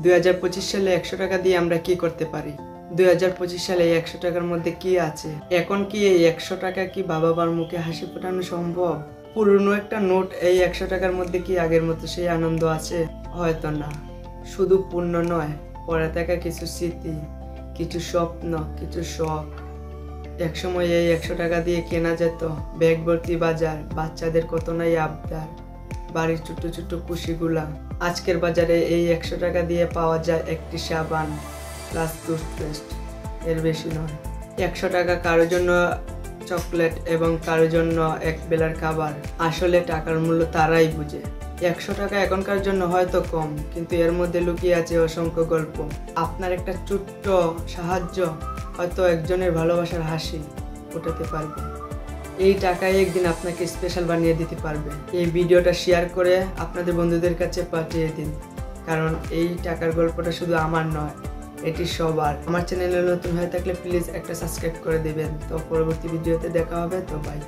2025 সালে 100 টাকা দিয়ে আমরা কি করতে পারি? 2025 সালে এই 100 টাকার মধ্যে কি আছে? এখন কি এই 100 টাকা কি বাবা-মার মুখে হাসি ফোটানো সম্ভব? পুরনো একটা নোট এই 100 টাকার মধ্যে কি আগের মতো সেই আনন্দ আছে? হয়তো না। শুধু পূর্ণ নয়, পড়ে থাকা কিছু স্মৃতি, কিছু স্বপ্ন, কিছু শখ। একসময় এই 100 টাকা দিয়ে কেনা যেত ব্যাগ ভর্তি বাজার, বাচ্চাদের কত নাই আবদার, বাড়ির ছোট্ট ছোট্ট খুশিগুলা। আজকের বাজারে এই 100 টাকা দিয়ে পাওয়া যায় একটি সাবান প্লাস টুথপেস্ট, এর বেশি নয়। 100 টাকা কারোর জন্য চকলেট এবং কারোর জন্য এক বেলার খাবার। আসলে টাকার মূল্য তারাই বুঝে। 100 টাকা এখনকার জন্য হয়তো কম, কিন্তু এর মধ্যে লুকিয়ে আছে অসংখ্য গল্প। আপনার একটা ছোট্ট সাহায্য হয়তো একজনের ভালোবাসার হাসি ফোটাতে পারবে। এই টাকায় একদিন আপনাকে স্পেশাল বানিয়ে দিতে পারবে। এই ভিডিওটা শেয়ার করে আপনাদের বন্ধুদের কাছে পাঠিয়ে দিন, কারণ এই টাকার গল্পটা শুধু আমার নয়, এটি সবার। আমার চ্যানেলে নতুন হয়ে থাকলে প্লিজ একটা সাবস্ক্রাইব করে দেবেন। তো পরবর্তী ভিডিওতে দেখা হবে। তো বাই।